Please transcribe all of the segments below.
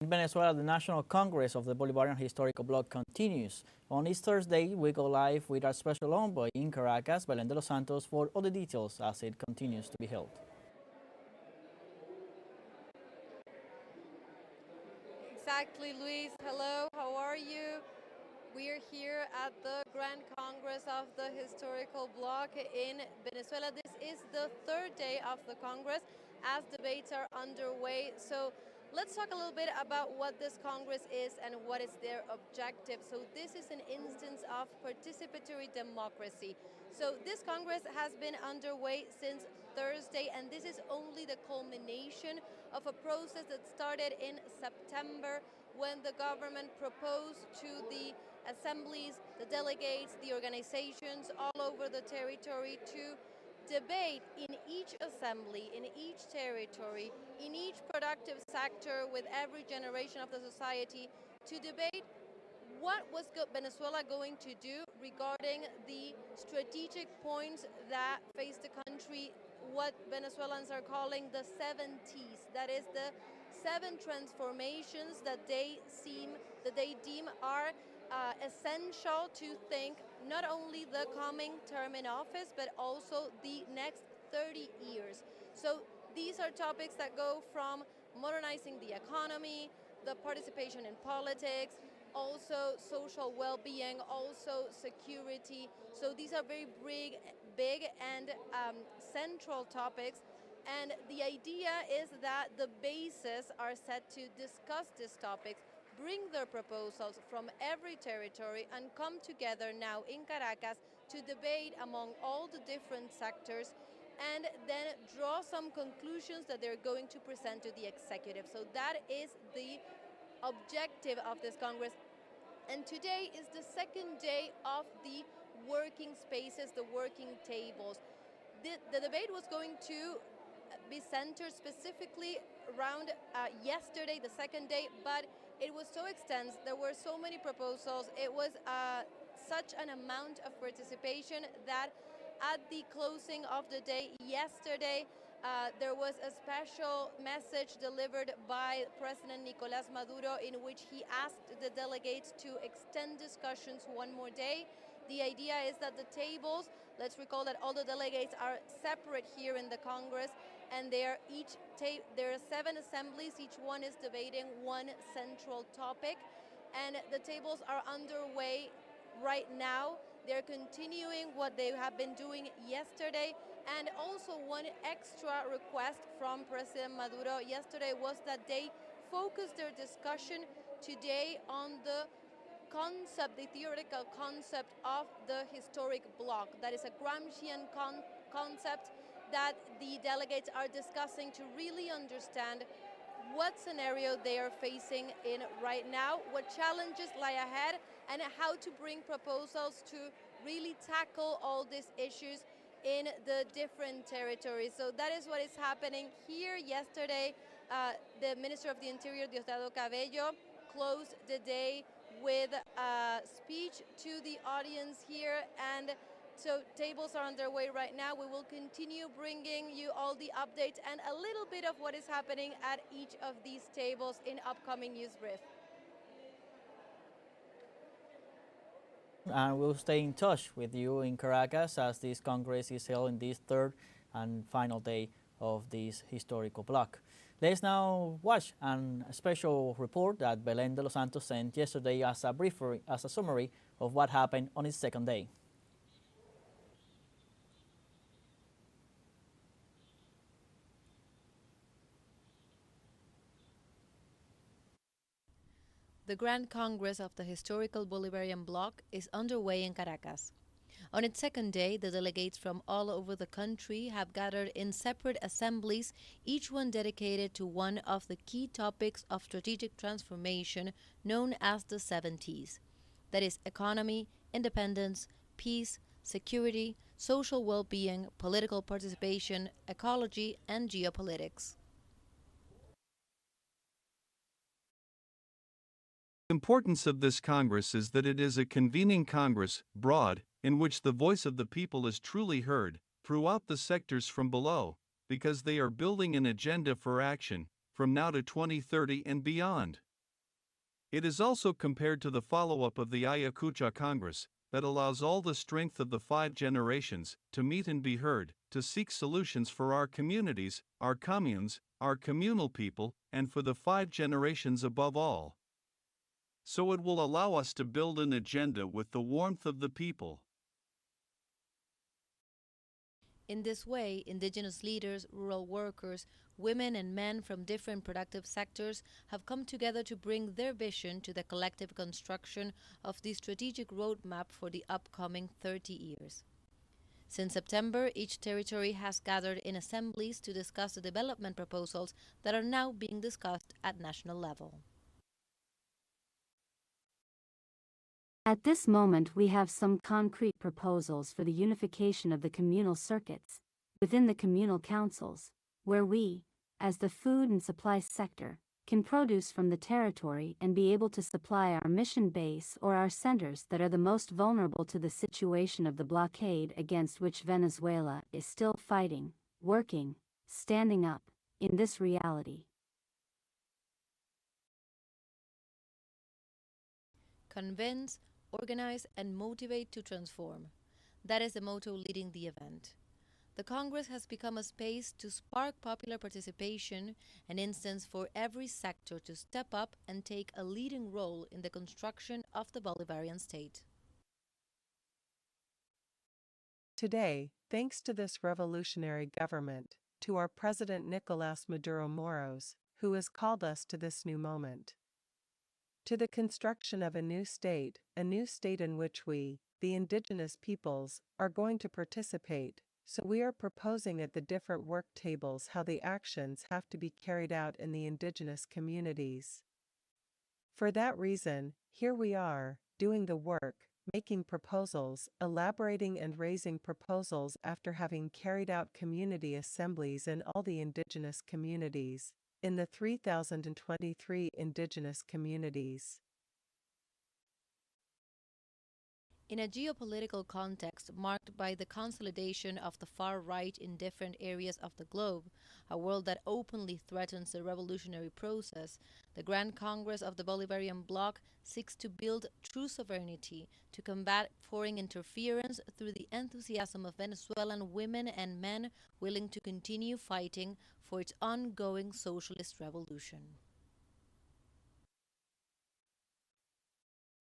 In Venezuela, the National Congress of the Bolivarian Historical Bloc continues. On this Thursday, we go live with our special envoy in Caracas, Belén de los Santos, for all the details as it continues to be held. Exactly, Luis. Hello, how are you? We're here at the Grand Congress of the Historical Bloc in Venezuela. This is the third day of the Congress as debates are underway. So let's talk a little bit about what this Congress is and what is their objective. So this is an instance of participatory democracy. So this Congress has been underway since Thursday, and this is only the culmination of a process that started in September when the government proposed to the assemblies, the delegates, the organizations all over the territory to debate in each assembly, in each territory, in each productive sector with every generation of the society to debate what was Venezuela going to do regarding the strategic points that face the country, what Venezuelans are calling the 7Ts, that is the 7 transformations that they deem are essential to think not only the coming term in office, but also the next 30 years. So these are topics that go from modernizing the economy, the participation in politics, also social well-being, also security. So these are very big and central topics. And the idea is that the bases are set to discuss these topics, bring their proposals from every territory, and come together now in Caracas to debate among all the different sectors and then draw some conclusions that they're going to present to the executive. So that is the objective of this Congress. And today is the second day of the working spaces, the working tables. The debate was going to be centered specifically around yesterday, the second day, but it was so extensive. There were so many proposals. It was such an amount of participation that at the closing of the day yesterday, there was a special message delivered by President Nicolás Maduro in which he asked the delegates to extend discussions one more day. The idea is that the tables, let's recall that all the delegates are separate here in the Congress, and there are 7 assemblies, each one is debating one central topic, and the tables are underway right now. They're continuing what they have been doing yesterday, and also one extra request from President Maduro yesterday was that they focus their discussion today on the concept, the theoretical concept of the historic bloc. That is a Gramscian concept that the delegates are discussing to really understand what scenario they are facing in right now, what challenges lie ahead, and how to bring proposals to really tackle all these issues in the different territories. So that is what is happening here. Yesterday, the Minister of the Interior, Diosdado Cabello, closed the day with a speech to the audience here, and so tables are underway right now. We will continue bringing you all the updates and a little bit of what is happening at each of these tables in upcoming news brief. And we'll stay in touch with you in Caracas as this Congress is held in this third and final day of this historical bloc. Let's now watch a special report that Belén de los Santos sent yesterday as a summary of what happened on its second day. The Grand Congress of the Historical Bolivarian Bloc is underway in Caracas. On its second day, the delegates from all over the country have gathered in separate assemblies, each one dedicated to one of the key topics of strategic transformation known as the 7Ts. That is economy, independence, peace, security, social well-being, political participation, ecology, and geopolitics. The importance of this Congress is that it is a convening Congress, broad, in which the voice of the people is truly heard, throughout the sectors from below, because they are building an agenda for action, from now to 2030 and beyond. It is also compared to the follow-up of the Ayacucho Congress, that allows all the strength of the 5 generations to meet and be heard, to seek solutions for our communities, our communes, our communal people, and for the 5 generations above all. So it will allow us to build an agenda with the warmth of the people. In this way, indigenous leaders, rural workers, women and men from different productive sectors have come together to bring their vision to the collective construction of the strategic roadmap for the upcoming 30 years. Since September, each territory has gathered in assemblies to discuss the development proposals that are now being discussed at national level. At this moment we have some concrete proposals for the unification of the communal circuits within the communal councils, where we, as the food and supply sector, can produce from the territory and be able to supply our mission base or our centers that are the most vulnerable to the situation of the blockade against which Venezuela is still fighting, working, standing up, in this reality. Convince, organize, and motivate to transform. That is the motto leading the event. The Congress has become a space to spark popular participation, an instance for every sector to step up and take a leading role in the construction of the Bolivarian state. Today, thanks to this revolutionary government, to our President Nicolás Maduro Moros, who has called us to this new moment, to the construction of a new state in which we, the indigenous peoples, are going to participate. So we are proposing at the different work tables how the actions have to be carried out in the indigenous communities. For that reason, here we are, doing the work, making proposals, elaborating and raising proposals after having carried out community assemblies in all the indigenous communities, in the 3,023 indigenous communities. In a geopolitical context marked by the consolidation of the far right in different areas of the globe, a world that openly threatens the revolutionary process, the Grand Congress of the Bolivarian Bloc seeks to build true sovereignty, to combat foreign interference through the enthusiasm of Venezuelan women and men willing to continue fighting for its ongoing socialist revolution.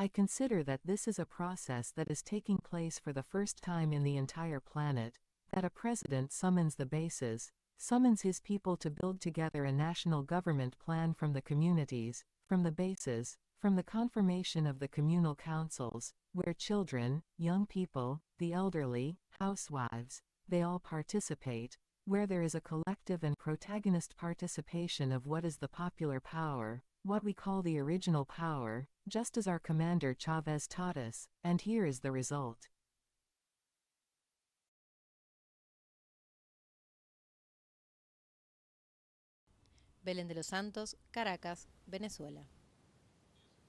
I consider that this is a process that is taking place for the first time in the entire planet, that a president summons the bases, summons his people to build together a national government plan from the communities, from the bases, from the confirmation of the communal councils, where children, young people, the elderly, housewives, they all participate, where there is a collective and protagonist participation of what is the popular power, what we call the original power, just as our commander Chavez taught us, and here is the result. Belén de los Santos, Caracas, Venezuela.